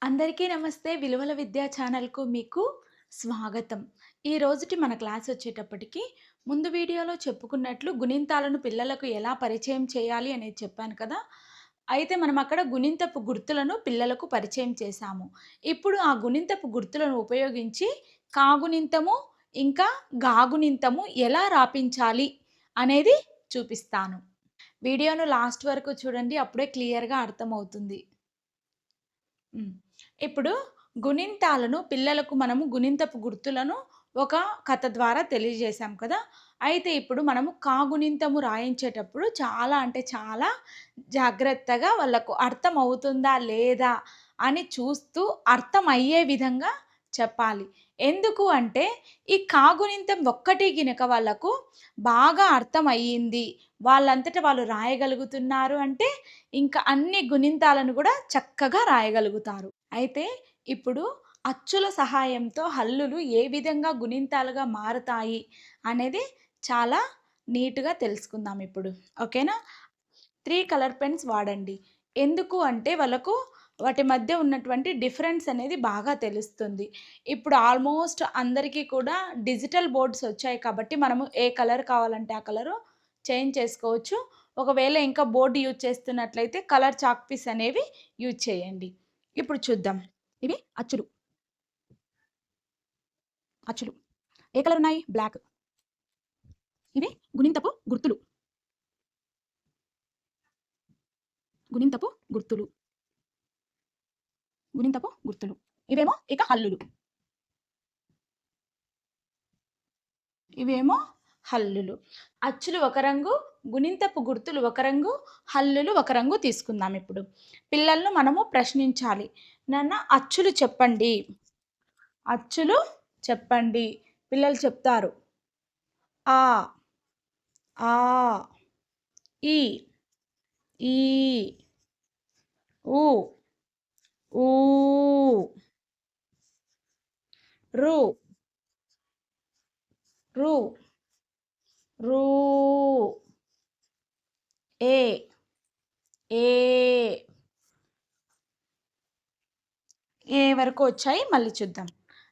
అందరికీ నమస్తే. విలువల విద్యా ఛానల్‌కు మీకు స్వాగతం. ఈ రోజుటి మన క్లాస్ వచ్చేటప్పటికి ముందు వీడియోలో చెప్పుకున్నట్లు గుణింతాలను పిల్లలకు ఎలా పరిచయం చేయాలి అనేది చెప్పాను కదా! అయితే మనం అక్కడ గుణింతపు గుర్తులను పిల్లలకు పరిచయం చేశాము. ఇప్పుడు ఆ గుణింతపు గుర్తులను ఉపయోగించి కాగుణింతము, ఇంకా గాగుణింతము ఎలా రాపించాలి అనేది చూపిస్తాను. వీడియోను లాస్ట్ వరకు చూడండి. అప్పుడే క్లియర్‌గా అర్థమవుతుంది. హ్మ్. ఇప్పుడు గుణింతాలను పిల్లలకు మనము గుణింతపు గుర్తులను ఒక కథ ద్వారా తెలియజేశాం కదా! అయితే ఇప్పుడు మనము కాగుణింతము రాయించేటప్పుడు చాలా అంటే చాలా జాగ్రత్తగా వాళ్ళకు అర్థమవుతుందా లేదా అని చూస్తూ అర్థమయ్యే విధంగా చెప్పాలి. ఎందుకు అంటే ఈ కాగుణింతం ఒక్కటి గినక వాళ్ళకు బాగా అర్థమయ్యింది. వాళ్ళంతట వాళ్ళు రాయగలుగుతున్నారు అంటే ఇంకా అన్ని గుణింతాలను గూడా చక్కగా రాయగలుగుతారు. అయితే ఇప్పుడు అచ్చుల సహాయంతో హల్లులు ఏ విధంగా గుణింతాలుగా మారతాయి అనేది చాలా నీట్‌గా తెలుసుకుందాం ఇప్పుడు. ఓకేనా? 3 కలర్ పెన్స్ వాడండి. ఎందుకు అంటే వాళ్ళకు వాటి మధ్య ఉన్నటువంటి డిఫరెన్స్ అనేది బాగా తెలుస్తుంది. ఇప్పుడు ఆల్మోస్ట్ అందరికీ కూడా డిజిటల్ బోర్డ్స్ వచ్చాయి కాబట్టి మనము ఏ కలర్ కావాలంటే ఆ కలరు చేంజ్ చేసుకోవచ్చు. ఒకవేళ ఇంకా బోర్డ్ యూజ్ చేస్తున్నట్లయితే కలర్ చాక్ పీస్ అనేవి యూజ్ చేయండి. ఇప్పుడు చూద్దాం. ఇవి అచ్చులు. అచ్చులు. ఏ కలర్ ఉన్నాయి? బ్లాక్. ఇవి గుణింతపు గుర్తులు. గుణింతపు గుర్తులు. గుణింతపు గుర్తులు. ఇవేమో ఇక హల్లులు. ఇవేమో హల్లులు. అచ్చులు ఒక రంగు, గుణింతపు గుర్తులు ఒక రంగు, హల్లులు ఒక రంగు తీసుకుందాం ఇప్పుడు. పిల్లలను మనము ప్రశ్నించాలి. నాన్న అచ్చులు చెప్పండి. అచ్చులు చెప్పండి. పిల్లలు చెప్తారు. ఆ, ఆ, ఈ, ఈ, ఉ, ఊ, రు, రు, రూ, ఏ, ఏ, ఏ వరకు వచ్చాయి మళ్ళీ చూద్దాం.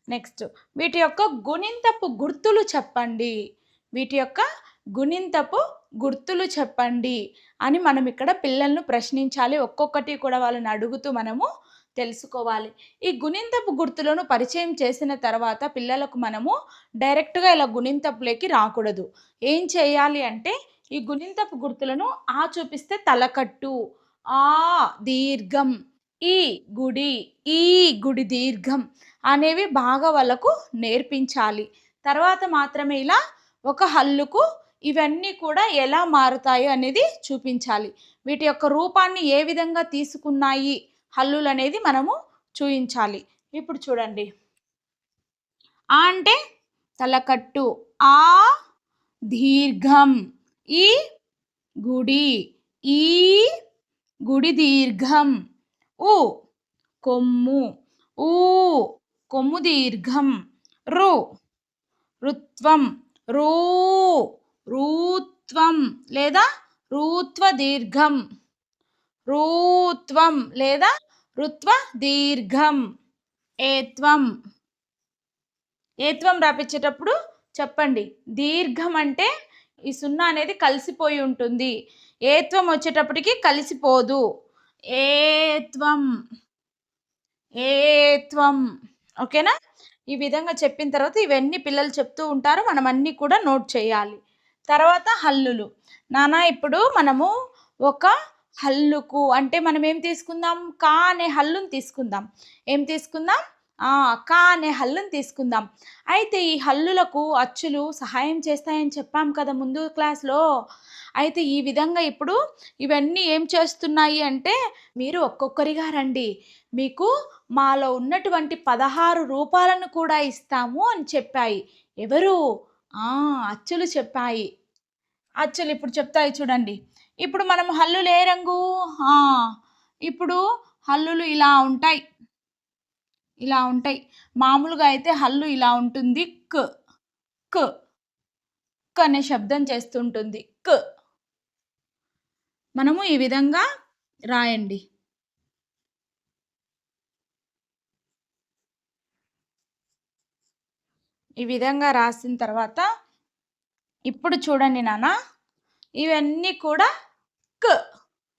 నెక్స్ట్ వీటి యొక్క గుణింతపు గుర్తులు చెప్పండి. వీటి యొక్క గుణింతపు గుర్తులు చెప్పండి అని మనం ఇక్కడ పిల్లలను ప్రశ్నించాలి. ఒక్కొక్కటి కూడా వాళ్ళని అడుగుతూ మనము తెలుసుకోవాలి. ఈ గుణింతపు గుర్తులను పరిచయం చేసిన తర్వాత పిల్లలకు మనము డైరెక్ట్‌గా ఇలా గుణింతపులోకి రాకూడదు. ఏం చేయాలి అంటే ఈ గుణింతపు గుర్తులను ఆ చూపిస్తే తలకట్టు, ఆ దీర్ఘం, ఈ గుడి, ఈ గుడి దీర్ఘం అనేవి బాగా వాళ్ళకు నేర్పించాలి. తర్వాత మాత్రమే ఇలా ఒక హల్లుకు ఇవన్నీ కూడా ఎలా మారుతాయో అనేది చూపించాలి. వీటి యొక్క రూపాన్ని ఏ విధంగా తీసుకున్నాయి హల్లులనేది మనము చూయించాలి. ఇప్పుడు చూడండి. ఆ అంటే తలకట్టు, ఆ దీర్ఘం, ఈ గుడి, ఈ గుడి దీర్ఘం, ఉ కొమ్ము, ఊ కొమ్ము దీర్ఘం, రు రుత్వం, రూ రూత్వం లేదా రూత్వ దీర్ఘం, రూత్వం లేదా రుత్వ దీర్ఘం, ఏత్వం. ఏత్వం రాపిచ్చేటప్పుడు చెప్పండి. దీర్ఘం అంటే ఈ సున్నా అనేది కలిసిపోయి ఉంటుంది. ఏత్వం వచ్చేటప్పటికి కలిసిపోదు. ఏత్వం, ఏత్వం. ఓకేనా? ఈ విధంగా చెప్పిన తర్వాత ఇవన్నీ పిల్లలు చెప్తూ ఉంటారు. మనం అన్నీ కూడా నోట్ చేయాలి. తర్వాత హల్లులు. నాన్న ఇప్పుడు మనము ఒక హల్లుకు అంటే మనం ఏం తీసుకుందాం? కా అనే హల్లుని తీసుకుందాం. ఏం తీసుకుందాం? కా అనే హల్లుని తీసుకుందాం. అయితే ఈ హల్లులకు అచ్చులు సహాయం చేస్తాయని చెప్పాం కదా ముందు క్లాస్‌లో. అయితే ఈ విధంగా ఇప్పుడు ఇవన్నీ ఏం చేస్తున్నాయి అంటే మీరు ఒక్కొక్కరిగా రండి. మీకు మాలో ఉన్నటువంటి 16 రూపాలను కూడా ఇస్తాము అని చెప్పాయి. ఎవరు? ఆ! అచ్చులు చెప్పాయి. అచ్చులు ఇప్పుడు చెప్తాయి చూడండి. ఇప్పుడు మనం హల్లులు ఏ రంగు? ఆ! ఇప్పుడు హల్లులు ఇలా ఉంటాయి. ఇలా ఉంటాయి. మామూలుగా అయితే హల్లు ఇలా ఉంటుంది. క్, క్, క్ అనే శబ్దం చేస్తుంటుంది. క్. మనము ఈ విధంగా రాయండి. ఈ విధంగా రాసిన తర్వాత ఇప్పుడు చూడండి నాన్న, ఇవన్నీ కూడా క్.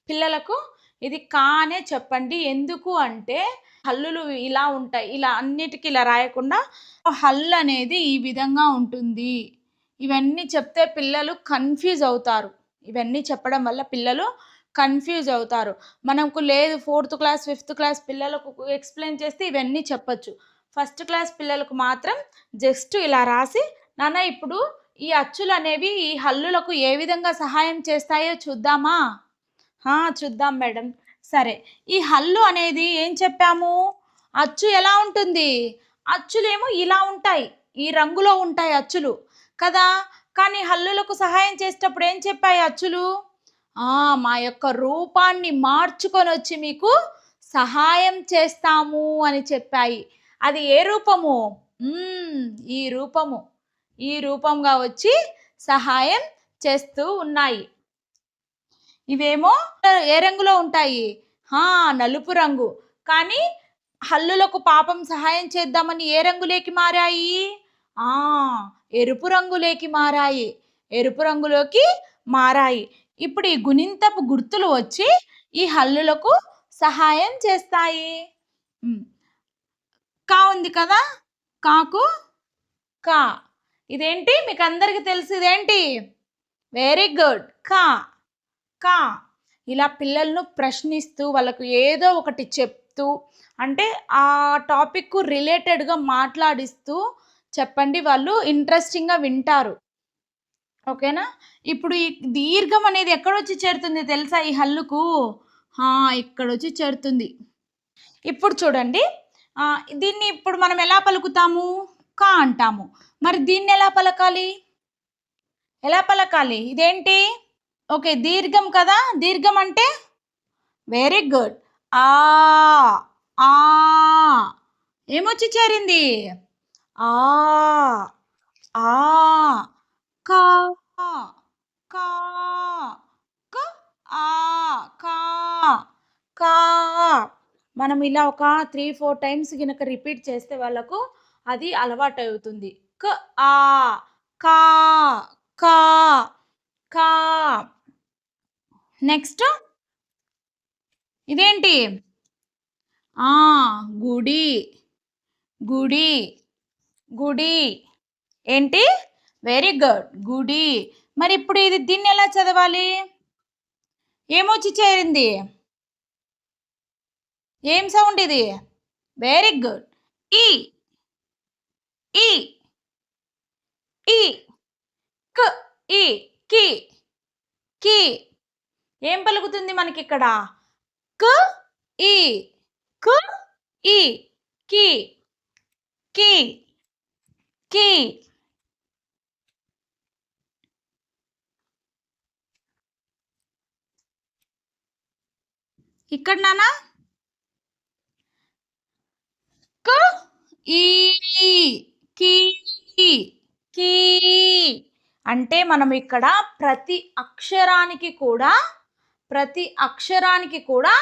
పిల్లలకు ఇది కా అనే చెప్పండి. ఎందుకు అంటే హల్లులు ఇలా ఉంటాయి. ఇలా అన్నిటికి ఇలా రాయకుండా హల్లు అనేది ఈ విధంగా ఉంటుంది. ఇవన్నీ చెప్తే పిల్లలు కన్‌ఫ్యూజ్ అవుతారు. ఇవన్నీ చెప్పడం వల్ల పిల్లలు కన్‌ఫ్యూజ్ అవుతారు. మనకు లేదు ఫోర్త్ క్లాస్, ఫిఫ్త్ క్లాస్ పిల్లలకు ఎక్స్‌ప్లెయిన్ చేస్తే ఇవన్నీ చెప్పొచ్చు. ఫస్ట్ క్లాస్ పిల్లలకు మాత్రం జస్ట్ ఇలా రాసి, నాన్న ఇప్పుడు ఈ అచ్చులనేవి ఈ హల్లులకు ఏ విధంగా సహాయం చేస్తాయో చూద్దామా? చూద్దాం మేడం. సరే. ఈ హల్లు అనేది ఏం చెప్పాము? అచ్చు ఎలా ఉంటుంది? అచ్చులేమో ఇలా ఉంటాయి. ఈ రంగులో ఉంటాయి అచ్చులు. కదా! కానీ హల్లులకు సహాయం చేసేటప్పుడు ఏం చెప్పాయి అచ్చులు? మా యొక్క రూపాన్ని మార్చుకొనొచ్చి మీకు సహాయం చేస్తాము అని చెప్పాయి. అది ఏ రూపము? హ్మ్. ఈ రూపము. ఈ రూపంగా వచ్చి సహాయం చేస్తూ ఉన్నాయి. ఇవేమో ఏ రంగులో ఉంటాయి? నలుపు రంగు. కానీ హల్లులకు పాపం సహాయం చేద్దామని ఏ రంగులోకి మారాయి? ఆ! ఎరుపు రంగులోకి మారాయి. ఎరుపు రంగులోకి మారాయి. ఇప్పుడు ఈ గుణింతపు గుర్తులు వచ్చి ఈ హల్లులకు సహాయం చేస్తాయి. హ్మ్. కా ఉంది కదా! కాకు కా. ఇదేంటి మీకందరికి తెలుసు ఇదేంటి? Very good. కా. కా. ఇలా పిల్లలను ప్రశ్నిస్తూ వాళ్ళకు ఏదో ఒకటి చెప్తూ అంటే ఆ టాపిక్‌కు రిలేటెడ్‌గా మాట్లాడిస్తూ చెప్పండి. వాళ్ళు ఇంట్రెస్టింగ్‌గా వింటారు. ఓకేనా? ఇప్పుడు ఈ దీర్ఘం అనేది ఎక్కడొచ్చి చేరుతుంది తెలుసా ఈ హల్లుకు? ఇక్కడొచ్చి చేరుతుంది. ఇప్పుడు చూడండి. దీన్ని ఇప్పుడు మనం ఎలా పలుకుతాము? క అంటాము. మరి దీన్నెలా పలకాలి? ఎలా పలకాలి? ఇదేంటి? ఓకే. దీర్ఘం కదా! దీర్ఘం అంటే వెరీ గుడ్. ఆ! ఆ! ఏమొచ్చి చేరింది? ఆ! ఆ! కా కా క ఆ కా కా. మనం ఇలా ఒక 3, 4 టైమ్స్ గనక రిపీట్ చేస్తే వాళ్ళకు అది అలవాటవుతుంది. క ఆ కా కా కా. నెక్స్ట్ ఇదేంటి? ఆ! గుడి, గుడి, గుడి. ఏంటి? Very good. గుడి. మరిప్పుడు ఇది దీన్నెలా చదవాలి? ఏమొచ్చి చేరింది? ఏం సౌండ్ ఇది? Very good. ఈ, ఈ, ఈ. క్, ఈ, కి, కి. ఏం పలుకుతుంది మనకిక్కడ? క్, ఈ, క్, ఈ, కి, కి, కి. ఇక్కడ నాన్న క్, ఈ, కీ, కీ. అంటే మనం ఇక్కడ ప్రతి అక్షరానికి కూడా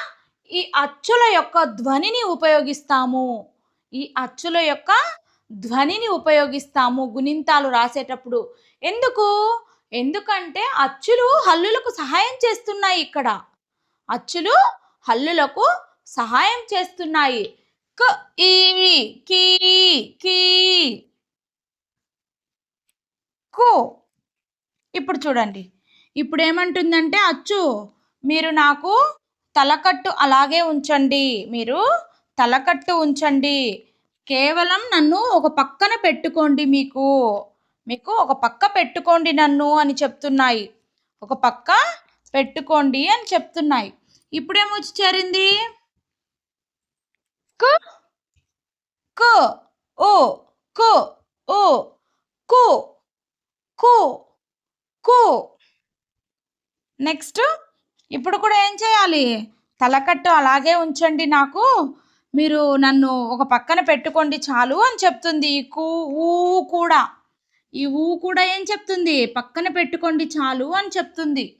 ఈ అచ్చుల యొక్క ధ్వనిని ఉపయోగిస్తాము. ఈ అచ్చుల యొక్క ధ్వనిని ఉపయోగిస్తాము గుణింతాలు రాసేటప్పుడు. ఎందుకు? ఎందుకంటే అచ్చులు హల్లులకు సహాయం చేస్తున్నాయి ఇక్కడ. అచ్చులు హల్లులకు సహాయం చేస్తున్నాయి. క్, ఈ, కీ, కీ, కు. ఇప్పుడు చూడండి. ఇప్పుడేమంటుందంటే అచ్చు, మీరు నాకు తలకట్టు అలాగే ఉంచండి. మీరు తలకట్టు ఉంచండి. కేవలం నన్ను ఒక పక్కన పెట్టుకోండి మీకు. మీకు ఒక పక్క పెట్టుకోండి నన్ను అని చెప్తున్నాయి. ఒక పక్క పెట్టుకోండి అని చెప్తున్నాయి. ఇప్పుడేమొచ్చి చేరింది? క్, క్, ఉ, కు, ఉ, కు, కు, కు. నెక్స్ట్ ఇప్పుడు కూడా ఏం చేయాలి? తలకట్టు అలాగే ఉంచండి నాకు. మీరు నన్ను ఒక పక్కన పెట్టుకోండి చాలు అని చెప్తుంది. ఈ కు, ఊ కూడా. ఈ ఊ కూడా ఏం చెప్తుంది? పక్కన పెట్టుకోండి చాలు అని చెప్తుంది.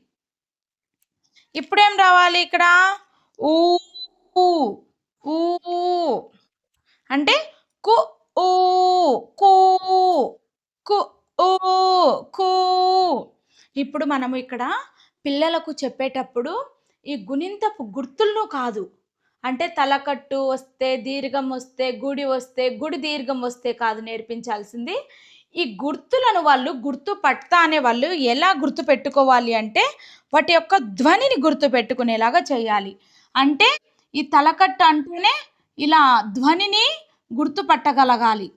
ఇప్పుడేం రావాలి ఇక్కడ? ఊ, ఊ, ఊ. అంటే కు, ఊ, కు. కు ఊ కు. ఇప్పుడు మనము ఇక్కడ పిల్లలకు చెప్పేటప్పుడు ఈ గుణింతపు గుర్తులను కాదు. అంటే తలకట్టు వస్తే, దీర్ఘం వస్తే, గుడి వస్తే, గుడి దీర్ఘం వస్తే కాదు నేర్పించాల్సింది. ఈ గుర్తులను వాళ్ళు గుర్తుపడతానే వాళ్ళు ఎలా గుర్తుపెట్టుకోవాలి అంటే, వాటి యొక్క ధ్వనిని గుర్తుపెట్టుకునేలాగా చేయాలి. అంటే ఈ తలకట్టు అంటేనే ఇలా ధ్వనిని గుర్తుపట్టగలగాలి.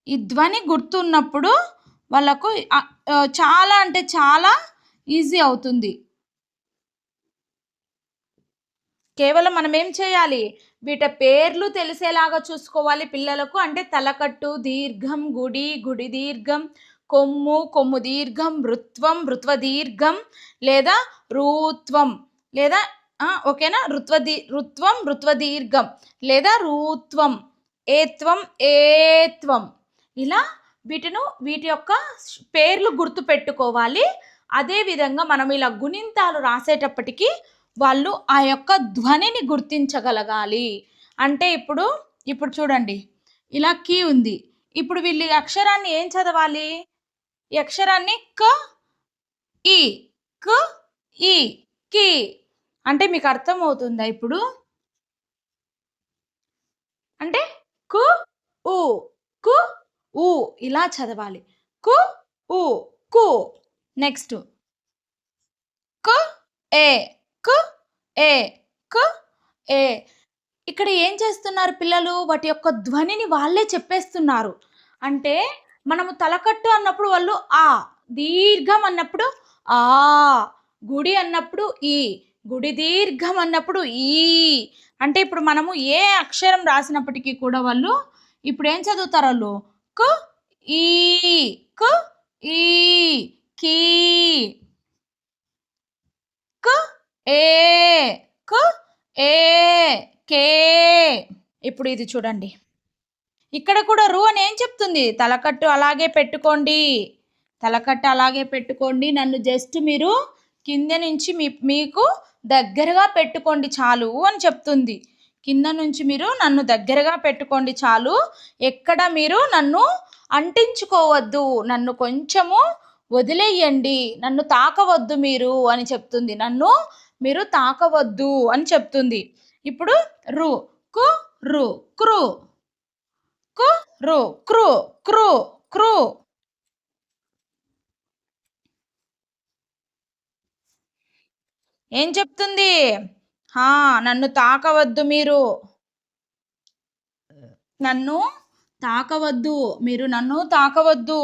ఈ ధ్వని గుర్తున్నప్పుడు వాళ్ళకు చాలా అంటే చాలా ఈజీ అవుతుంది. కేవలం మనం ఏం చేయాలి? వీటి పేర్లు తెలిసేలాగా చూసుకోవాలి పిల్లలకు. అంటే తలకట్టు, దీర్ఘం, గుడి, గుడి దీర్ఘం, కొమ్ము, కొమ్ము దీర్ఘం, ఋత్వం, ఋత్వ దీర్ఘం లేదా రూత్వం లేదా ఓకేనా? ఋత్వం, ఋత్వ దీర్ఘం లేదా రూత్వం, ఏత్వం, ఏత్వం. ఇలా వీటి యొక్క పేర్లు గుర్తుపెట్టుకోవాలి. అదేవిధంగా మనం ఇలా గుణింతాలు రాసేటప్పటికి వాళ్ళు ఆ యొక్క ధ్వనిని గుర్తించగలగాలి. అంటే ఇప్పుడు చూడండి, ఇలా కీ ఉంది. ఇప్పుడు వీళ్ళు ఈ అక్షరాన్ని ఏం చదవాలి? ఈ అక్షరాన్ని క, ఈ, క, ఈ, కి. అంటే మీకు అర్థమవుతుందా ఇప్పుడు? అంటే కు, ఉ, కు, ఉ ఇలా చదవాలి. కు, ఉ, కు. నెక్స్ట్ కు, ఏ, కు, ఏ, కు, ఏ. ఇక్కడ ఏం చేస్తున్నారు పిల్లలు? వాటి యొక్క ధ్వనిని వాళ్ళే చెప్పేస్తున్నారు. అంటే మనము తలకట్టు అన్నప్పుడు వాళ్ళు ఆ, దీర్ఘం అన్నప్పుడు ఆ, గుడి అన్నప్పుడు ఈ, గుడి దీర్ఘం అన్నప్పుడు ఈ. అంటే ఇప్పుడు మనము ఏ అక్షరం రాసినప్పటికీ కూడా వాళ్ళు ఇప్పుడు ఏం చదువుతారు వాళ్ళు? కు, ఈ, కు, ఈ, కీ, కు, ఏ, కు, ఏ, కే. ఇప్పుడు ఇది చూడండి. ఇక్కడ కూడా రు అని ఏం చెప్తుంది? తలకట్టు అలాగే పెట్టుకోండి. తలకట్టు అలాగే పెట్టుకోండి. నన్ను జస్ట్ మీరు కింద నుంచి మీకు దగ్గరగా పెట్టుకోండి చాలు అని చెప్తుంది. కింద నుంచి మీరు నన్ను దగ్గరగా పెట్టుకోండి చాలు. ఎక్కడ మీరు నన్ను అంటించుకోవద్దు. నన్ను కొంచెము వదిలేయండి. నన్ను తాకవద్దు మీరు అని చెప్తుంది. నన్ను మీరు తాకవద్దు అని చెప్తుంది. ఇప్పుడు రు, కు, రు, క్రు, కు, రు, క్రు, క్రు, క్రు. ఏం చెప్తుంది? నన్ను తాకవద్దు మీరు. నన్ను తాకవద్దు. మీరు నన్ను తాకవద్దు.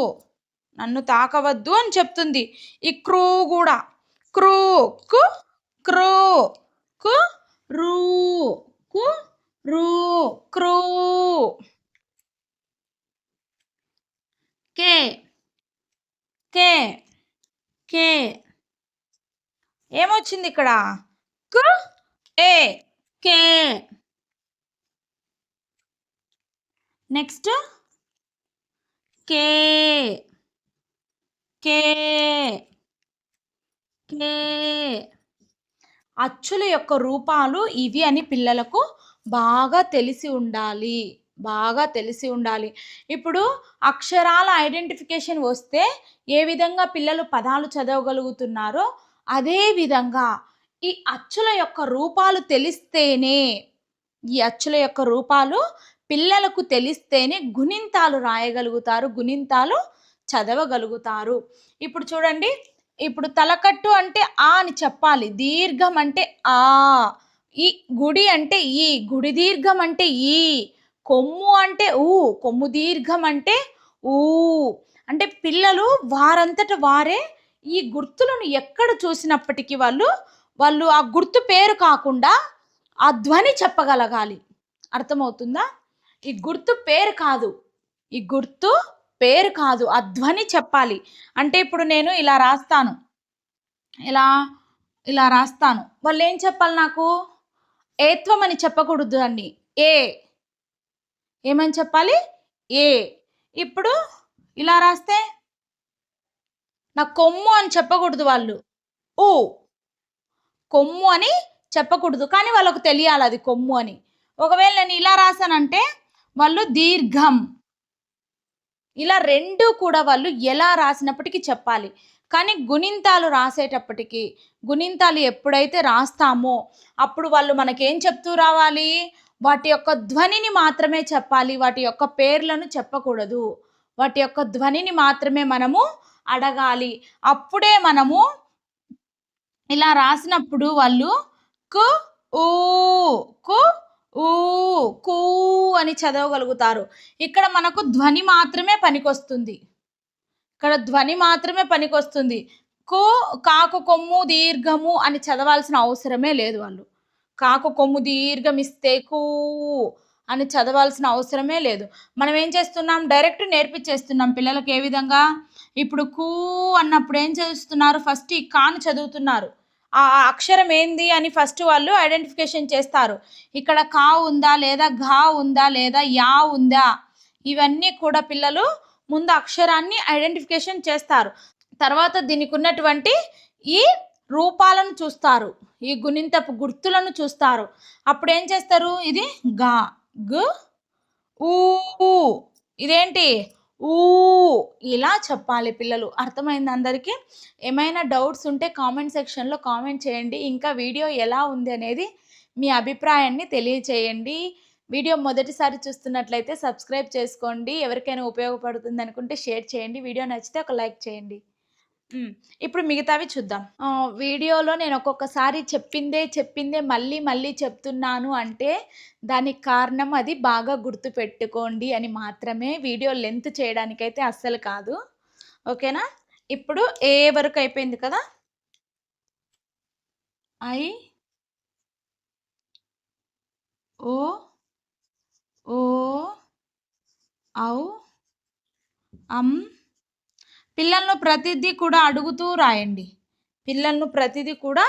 నన్ను తాకవద్దు అని చెప్తుంది. ఈ క్రూ కూడా క్రూ, కు, క్రూ, కు, రూ, కు, రూ, క్రూ. కే, కే, కే. ఏమొచ్చింది ఇక్కడ? కు, ఏ, కే. నెక్స్ట్ కే, కే, కే. అచ్చుల యొక్క రూపాలు ఇవి అని పిల్లలకు బాగా తెలిసి ఉండాలి. బాగా తెలిసి ఉండాలి. ఇప్పుడు అక్షరాల ఐడెంటిఫికేషన్ వస్తే ఏ విధంగా పిల్లలు పదాలు చదవగలుగుతున్నారో అదే విధంగా ఈ అచ్చుల యొక్క రూపాలు తెలిస్తేనే ఈ అచ్చుల యొక్క రూపాలు పిల్లలకు తెలిస్తేనే గుణింతాలు రాయగలుగుతారు. గుణింతాలు చదవగలుగుతారు. ఇప్పుడు చూడండి, ఇప్పుడు తలకట్టు అంటే ఆ అని చెప్పాలి. దీర్ఘం అంటే ఆ, ఈ గుడి అంటే ఈ, గుడి దీర్ఘం అంటే ఈ, కొమ్ము అంటే ఊ, కొమ్ము దీర్ఘం అంటే ఊ. అంటే పిల్లలు వారంతట వారే ఈ గుర్తులను ఎక్కడ చూసినప్పటికీ వాళ్ళు ఆ గుర్తు పేరు కాకుండా ఆ ధ్వని చెప్పగలగాలి. అర్థమవుతుందా? ఈ గుర్తు పేరు కాదు. ఈ గుర్తు పేరు కాదు. ఆ ధ్వని చెప్పాలి. అంటే ఇప్పుడు నేను ఇలా రాస్తాను. ఇలా రాస్తాను. వాళ్ళు ఏం చెప్పాలి నాకు? ఏత్వం అని చెప్పకూడదు అండి. ఏమని చెప్పాలి? ఏ. ఇప్పుడు ఇలా రాస్తే నాకు కొమ్ము అని చెప్పకూడదు వాళ్ళు. ఊ, కొమ్ము అని చెప్పకూడదు. కానీ వాళ్ళకు తెలియాలి అది కొమ్ము అని. ఒకవేళ నేను ఇలా రాసానంటే వాళ్ళు దీర్ఘం. ఇలా 2 కూడా వాళ్ళు ఎలా రాసినప్పటికి చెప్పాలి. కానీ గుణింతాలు రాసేటప్పటికి, గుణింతాలు ఎప్పుడైతే రాస్తామో, అప్పుడు వాళ్ళు మనకేం చెప్తూ రావాలి? వాటి యొక్క ధ్వనిని మాత్రమే చెప్పాలి. వాటి యొక్క పేర్లను చెప్పకూడదు. వాటి యొక్క ధ్వనిని మాత్రమే మనము అడగాలి. అప్పుడే మనము ఇలా రాసినప్పుడు వాళ్ళు కు, ఊ, కు, ఊ, కూ అని చదవగలుగుతారు. ఇక్కడ మనకు ధ్వని మాత్రమే పనికొస్తుంది. ఇక్కడ ధ్వని మాత్రమే పనికొస్తుంది. కు, కాకు కొమ్ము దీర్ఘము అని చదవాల్సిన అవసరమే లేదు వాళ్ళు. కాకు కొమ్ము దీర్ఘమిస్తే కూ అని చదవాల్సిన అవసరమే లేదు. మనం ఏం చేస్తున్నాం డైరెక్ట్ నేర్పించేస్తున్నాం పిల్లలకి ఏ విధంగా? ఇప్పుడు కూ అన్నప్పుడు ఏం చేస్తున్నారు? ఫస్ట్ ఈ కాను చదువుతున్నారు. ఆ అక్షరం ఏంది అని ఫస్ట్ వాళ్ళు ఐడెంటిఫికేషన్ చేస్తారు. ఇక్కడ కా ఉందా? లేదా ఘా ఉందా? లేదా యా ఉందా? ఇవన్నీ కూడా పిల్లలు ముందు అక్షరాన్ని ఐడెంటిఫికేషన్ చేస్తారు. తర్వాత దీనికున్నటువంటి ఈ రూపాలను చూస్తారు. ఈ గుణింతపు గుర్తులను చూస్తారు. అప్పుడేం చేస్తారు? ఇది గా, గ్, ఊ, ఇదేంటి? ఊ ఇలా చెప్పాలి పిల్లలు. అర్థమైందా అందరికీ? ఏమైనా డౌట్స్ ఉంటే కామెంట్ సెక్షన్‌లో కామెంట్ చేయండి. ఇంకా వీడియో ఎలా ఉంది అనేది మీ అభిప్రాయాన్ని తెలియచేయండి. వీడియో మొదటిసారి చూస్తున్నట్లయితే సబ్స్క్రైబ్ చేసుకోండి. ఎవరికైనా ఉపయోగపడుతుందనుకుంటే షేర్ చేయండి. వీడియో నచ్చితే ఒక లైక్ చేయండి. ఇప్పుడు మిగతావి చూద్దాం. వీడియోలో నేను ఒక్కొక్కసారి చెప్పిందే మళ్ళీ మళ్ళీ చెప్తున్నాను అంటే, దానికి కారణం అది బాగా గుర్తుపెట్టుకోండి అని మాత్రమే. వీడియో లెంత్ చేయడానికైతే అస్సలు కాదు. ఓకేనా? ఇప్పుడు ఏ వరకు అయిపోయింది కదా! ఐ, ఓ, ఓ, ఔ, అం. పిల్లలను ప్రతిదీ కూడా అడుగుతూ రాయండి. పిల్లలను ప్రతిదీ కూడా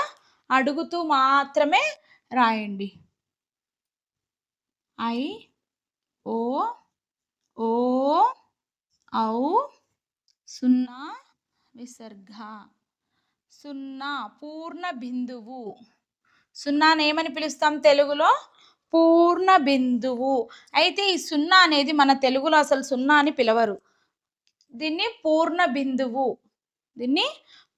అడుగుతూ మాత్రమే రాయండి. ఐ, ఓ, ఓ, ఔ, సున్నా, విసర్గ. సున్నా పూర్ణ బిందువు. సున్నానేమని పిలుస్తాం తెలుగులో? పూర్ణ బిందువు. అయితే ఈ సున్నా అనేది మన తెలుగులో అసలు సున్నా అని పిలవరు. దీన్ని పూర్ణ బిందువు. దీన్ని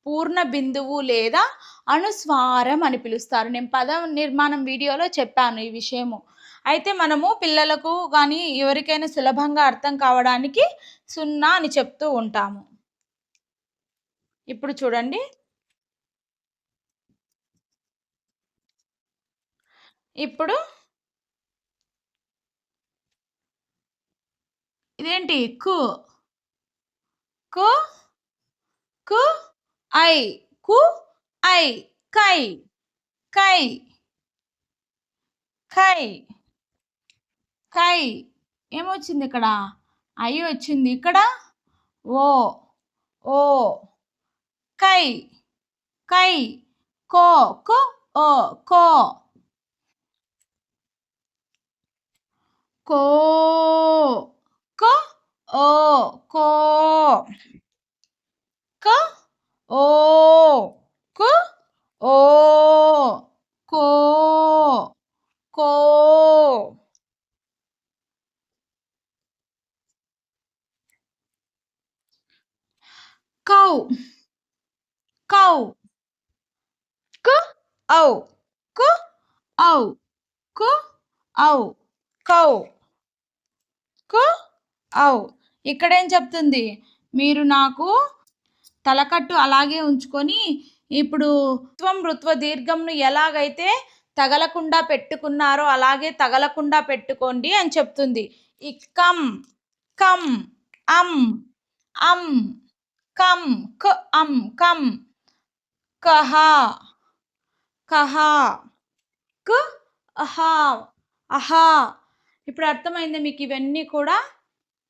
పూర్ణ బిందువు లేదా అనుస్వారం అని పిలుస్తారు. నేను పద నిర్మాణం వీడియోలో చెప్పాను ఈ విషయము. అయితే మనము పిల్లలకు గానీ ఎవరికైనా సులభంగా అర్థం కావడానికి సున్నా అని చెప్తూ ఉంటాము. ఇప్పుడు చూడండి. ఇప్పుడు ఇదేంటి? కు, కు, కు, ఐ, కు, ఐ, కై, కై, కై, కై. ఏమొచ్చిందిక్కడ? ఐ వచ్చింది. ఇక్కడ ఓ, ఓ, కై, కై, కో, కు, ఓ, కో. కో, కు, ఓ, కో. క, ఓ, కు, ఓ, కో, కో. Cow, cow. కు, ఔ, కు, ఔ, కు, ఔ, కౌ, కు, ఔ. ఇక్కడేం చెప్తుంది? మీరు నాకు తలకట్టు అలాగే ఉంచుకొని, ఇప్పుడు త్వం, రుత్వ, దీర్ఘంను ఎలాగైతే తగలకుండా పెట్టుకున్నారో అలాగే తగలకుండా పెట్టుకోండి అని చెప్తుంది. ఈ కం, కం, అం, అం, కం, క్, అం, కం, కహ, కహ, క్, అహ, అహ. ఇప్పుడు అర్థమైందా మీకు? ఇవన్నీ కూడా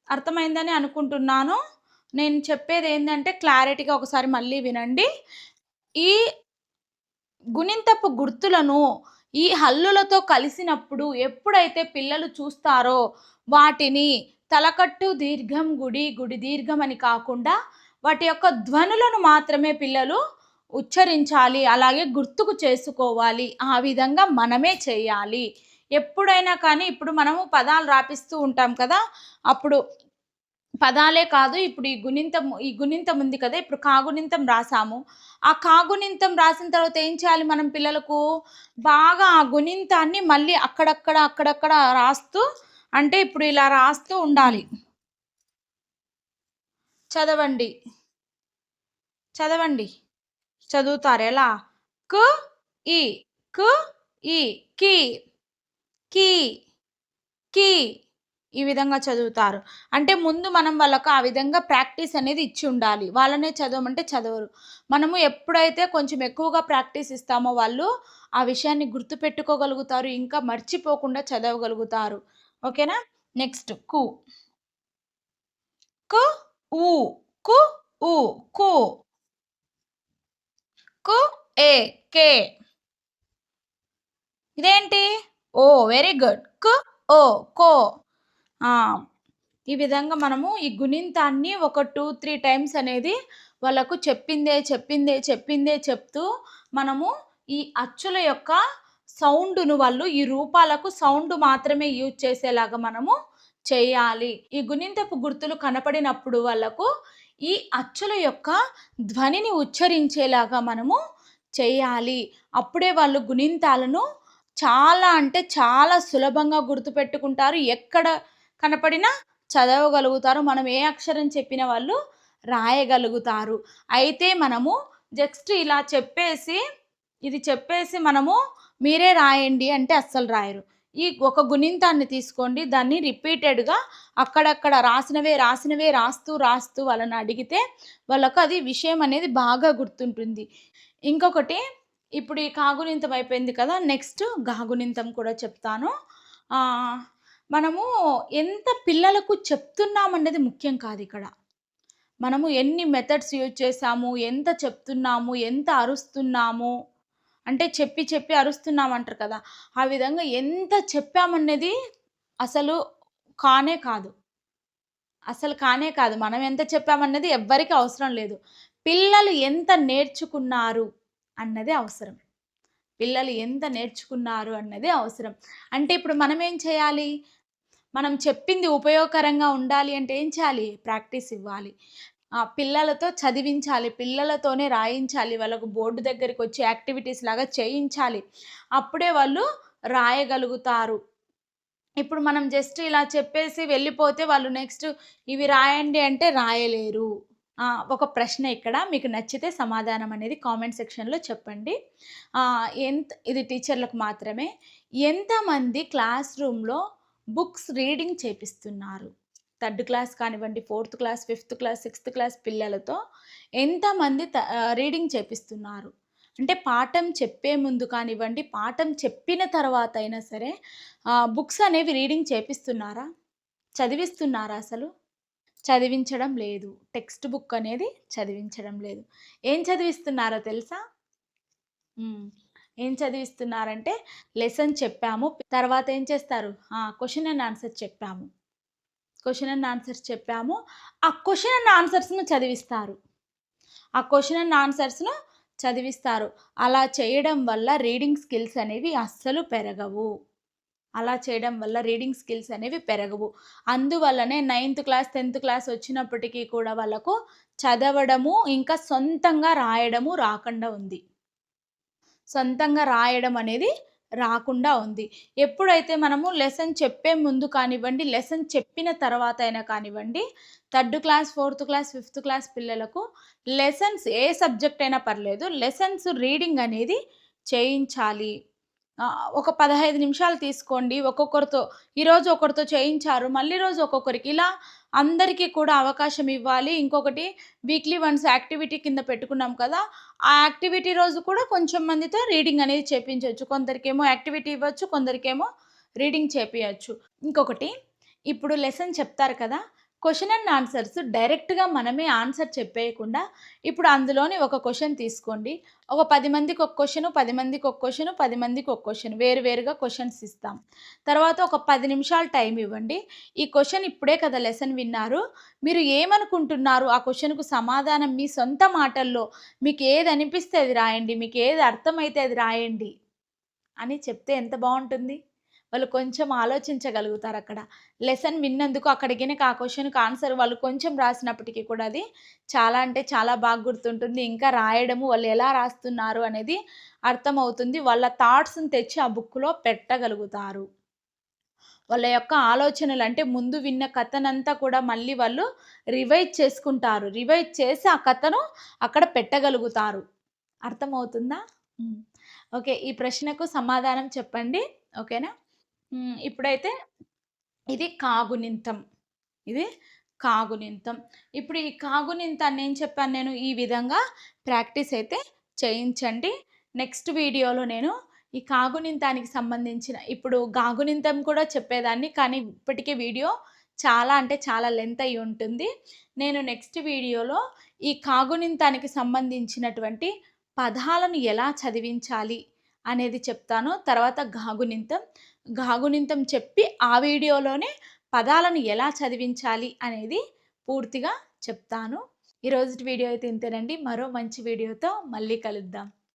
అర్థమైందని అనుకుంటున్నాను. నేను చెప్పేదేందంటే క్లారిటీగా ఒకసారి మళ్ళీ వినండి. ఈ గుణింతపు గుర్తులను ఈ హల్లులతో కలిసినప్పుడు ఎప్పుడైతే పిల్లలు చూస్తారో వాటిని తలకట్టు దీర్ఘం, గుడి, గుడి దీర్ఘం అని కాకుండా వాటి యొక్క ధ్వనులను మాత్రమే పిల్లలు ఉచ్చరించాలి. అలాగే గుర్తుకు చేసుకోవాలి. ఆ విధంగా మనమే చేయాలి. ఎప్పుడైనా కానీ ఇప్పుడు మనము పదాలు రాపిస్తూ ఉంటాం కదా! అప్పుడు పదాలే కాదు ఇప్పుడు ఈ గుణింతం ఉంది కదా! ఇప్పుడు కాగుణింతం రాసాము. ఆ కాగుణింతం రాసిన తర్వాత ఏం చేయాలి మనం పిల్లలకు? బాగా ఆ గుణింతాన్ని మళ్ళీ అక్కడక్కడ, అక్కడక్కడ రాస్తూ అంటే ఇప్పుడు ఇలా రాస్తూ ఉండాలి. చదవండి. చదవండి. చదువుతారు. ఎలా? క్, ఇ, క్, ఇ, కి, కి, కి. ఈ విధంగా చదువుతారు. అంటే ముందు మనం వాళ్ళకు ఆ విధంగా ప్రాక్టీస్ అనేది ఇచ్చి ఉండాలి. వాళ్ళనే చదవమంటే చదవరు. మనము ఎప్పుడైతే కొంచెం ఎక్కువగా ప్రాక్టీస్ ఇస్తామో వాళ్ళు ఆ విషయాన్ని గుర్తుపెట్టుకోగలుగుతారు. ఇంకా మర్చిపోకుండా చదవగలుగుతారు. ఓకేనా? నెక్స్ట్ కు. కు, ఉ. కు, ఉ. కు. కు, ఏ. కే. ఇదేంటి? ఓ. Very good. కు, ఓ. కో. ఆ! ఈ విధంగా మనము ఈ గుణింతాన్ని ఒక 2, 3 టైమ్స్ అనేది వాళ్ళకు చెప్పిందే చెప్తూ మనము ఈ అచ్చుల యొక్క సౌండును వాళ్ళు ఈ రూపాలకు సౌండ్ మాత్రమే యూజ్ చేసేలాగా మనము చేయాలి. ఈ గుణింతపు గుర్తులు కనపడినప్పుడు వాళ్ళకు ఈ అచ్చుల యొక్క ధ్వనిని ఉచ్చరించేలాగా మనము చేయాలి. అప్పుడే వాళ్ళు గుణింతాలను చాలా అంటే చాలా సులభంగా గుర్తుపెట్టుకుంటారు. ఎక్కడ కనపడినా చదవగలుగుతారు. మనం ఏ అక్షరం చెప్పిన వాళ్ళు రాయగలుగుతారు. అయితే మనము జస్ట్ ఇలా చెప్పేసి, ఇది చెప్పేసి మనము మీరే రాయండి అంటే అస్సలు రాయరు. ఈ ఒక గుణింతాన్ని తీసుకోండి. దాన్ని రిపీటెడ్‌గా అక్కడక్కడ రాసినవే రాస్తూ వాళ్ళని అడిగితే వాళ్ళకు అది విషయం అనేది బాగా గుర్తుంటుంది. ఇంకొకటి ఇప్పుడు ఈ కాగుణింతం అయిపోయింది కదా! నెక్స్ట్ గాగుణింతం కూడా చెప్తాను. ఆహ్, మనము ఎంత పిల్లలకు చెప్తున్నామన్నది ముఖ్యం కాదిక్కడ. మనము ఎన్ని మెథడ్స్ యూజ్ చేశాము, ఎంత చెప్తున్నాము, ఎంత అరుస్తున్నాము, అంటే చెప్పి అరుస్తున్నామంటారు కదా! ఆ విధంగా ఎంత చెప్పామన్నది అసలు కానే కాదు. అసలు కానే కాదు. మనం ఎంత చెప్పామన్నది ఎవ్వరికీ అవసరం లేదు. పిల్లలు ఎంత నేర్చుకున్నారు అన్నదే అవసరం. పిల్లలు ఎంత నేర్చుకున్నారు అన్నదే అవసరం. అంటే ఇప్పుడు మనమేం చేయాలి? మనం చెప్పింది ఉపయోగకరంగా ఉండాలి అంటే ఏం చేయాలి? ప్రాక్టీస్ ఇవ్వాలి. పిల్లలతో చదివించాలి. పిల్లలతోనే రాయించాలి. వాళ్ళకు బోర్డ్ దగ్గరికొచ్చి యాక్టివిటీస్ లాగా చేయించాలి. అప్పుడే వాళ్ళు రాయగలుగుతారు. ఇప్పుడు మనం జస్ట్ ఇలా చెప్పేసి వెళ్ళిపోతే వాళ్ళు నెక్స్ట్ ఇవి రాయండి అంటే రాయలేరు. ఒక ప్రశ్న ఇక్కడ మీకు నచ్చితే సమాధానం అనేది కామెంట్ సెక్షన్‌లో చెప్పండి. ఇది టీచర్లకు మాత్రమే. ఎంతమంది క్లాస్ రూమ్‌లో బుక్స్ రీడింగ్ చేపిస్తున్నారు? థర్డ్ క్లాస్ కానివ్వండి, fourth class, fifth class, sixth class పిల్లలతో ఎంతమంది రీడింగ్ చేపిస్తున్నారు? అంటే పాఠం చెప్పే ముందు కానివ్వండి, పాఠం చెప్పిన తర్వాత అయినా సరే బుక్స్ అనేవి రీడింగ్ చేపిస్తున్నారా? చదివిస్తున్నారా అసలు? చదివించడం లేదు. టెక్స్ట్ బుక్ అనేది చదివించడం లేదు. ఏం చదివిస్తున్నారో తెలుసా? హ్మ్. ఏం చదివిస్తున్నారంటే లెసన్ చెప్పాము. తర్వాత ఏం చేస్తారు? క్వెషన్ అండ్ ఆన్సర్ చెప్పాము. క్వెషన్ అండ్ ఆన్సర్స్ చెప్పాము. ఆ క్వెషన్ అండ్ ఆన్సర్స్‌ను చదివిస్తారు. ఆ క్వెషన్ అండ్ ఆన్సర్స్‌ను చదివిస్తారు. అలా చేయడం వల్ల రీడింగ్ స్కిల్స్ అనేవి అస్సలు పెరగవు. అలా చేయడం వల్ల రీడింగ్ స్కిల్స్ అనేవి పెరగవు. అందువల్లనే నైన్త్ క్లాస్, 10థ్ క్లాస్ వచ్చినప్పటికీ కూడా వాళ్ళకు చదవడము, ఇంకా సొంతంగా రాయడము రాకుండా ఉంది. సొంతంగా రాయడం అనేది రాకుండా ఉంది. ఎప్పుడైతే మనము లెసన్ చెప్పే ముందు కానివ్వండి, లెసన్ చెప్పిన తర్వాత అయినా కానివ్వండి, third class, fourth class, fifth class పిల్లలకు లెసన్స్ ఏ సబ్జెక్ట్ అయినా పర్లేదు. లెసన్స్ రీడింగ్ అనేది చేయించాలి. ఒక 15 నిమిషాలు తీసుకోండి. ఒక్కొక్కరితో ఈరోజు ఒకరితో చేయించారు. మళ్ళీ రోజు ఒక్కొక్కరికి ఇలా అందరికీ కూడా అవకాశం ఇవ్వాలి. ఇంకొకటి వీక్లీ వన్స్ యాక్టివిటీ కింద పెట్టుకున్నాం కదా! ఆ యాక్టివిటీ రోజు కూడా కొంచెం మందితో రీడింగ్ అనేది చేపించొచ్చు. కొందరికేమో యాక్టివిటీ ఇవ్వచ్చు. కొందరికేమో రీడింగ్ చేపియచ్చు. ఇంకొకటి ఇప్పుడు లెసన్ చెప్తారు కదా! క్వెషన్ అండ్ ఆన్సర్స్ డైరెక్ట్‌గా మనమే ఆన్సర్ చెప్పేయకుండా ఇప్పుడు అందులోని ఒక క్వెషన్ తీసుకోండి. ఒక 10 మందికి ఒక క్వెషను, 10 మందికి ఒక క్వెషను, 10 మందికి ఒక క్వెషన్ వేరు వేరుగా క్వెషన్స్ ఇస్తాం. తర్వాత ఒక 10 నిమిషాలు టైం ఇవ్వండి. ఈ క్వెషన్ ఇప్పుడే కదా లెసన్ విన్నారు. మీరు ఏమనుకుంటున్నారు? ఆ క్వెషన్‌కు సమాధానం మీ సొంత మాటల్లో మీకు ఏది అనిపిస్తే అది రాయండి. మీకు ఏది అర్థమైతే అది రాయండి అని చెప్తే ఎంత బావుంటుంది? వాళ్ళు కొంచెం ఆలోచించగలుగుతారక్కడ. లెసన్ విన్నందుకు అక్కడ గినక ఆ క్వెషన్‌కి ఆన్సర్ వాళ్ళు కొంచెం రాసినప్పటికి కూడా అది చాలా అంటే చాలా బాగా గుర్తుంటుంది. ఇంకా రాయడము వాళ్ళు ఎలా రాస్తున్నారు అనేది అర్థమవుతుంది. వాళ్ళ థాట్స్‌ని తెచ్చి ఆ బుక్‌లో పెట్టగలుగుతారు. వాళ్ళ యొక్క ఆలోచనలు అంటే ముందు విన్న కథనంతా కూడా మళ్ళీ వాళ్ళు రివైజ్ చేసుకుంటారు. రివైజ్ చేసి ఆ కథను అక్కడ పెట్టగలుగుతారు. అర్థమవుతుందా? హ్మ్. ఓకే. ఈ ప్రశ్నకు సమాధానం చెప్పండి. ఓకేనా? ఇప్పుడైతే ఇది కాగునింతం. ఇది కాగునింతం. ఇప్పుడు ఈ కాగునింతాన్ని ఏం చెప్పాను నేను? ఈ విధంగా ప్రాక్టీస్ అయితే చేయించండి. నెక్స్ట్ వీడియోలో నేను ఈ కాగునింతానికి సంబంధించిన ఇప్పుడు గాగునింతం కూడా చెప్పేదాన్ని. కానీ ఇప్పటికే వీడియో చాలా అంటే చాలా లెంత్ అయ్యి ఉంటుంది. నేను నెక్స్ట్ వీడియోలో ఈ కాగునింతానికి సంబంధించినటువంటి పదాలను ఎలా చదివించాలి అనేది చెప్తాను. తర్వాత గాగునింతం, గాగునింతం చెప్పి ఆ వీడియోలోనే పదాలను ఎలా చదివించాలి అనేది పూర్తిగా చెప్తాను. ఈరోజుటి వీడియో అయితే ఇంతేనండి. మరో మంచి వీడియోతో మళ్ళీ కలుద్దాం.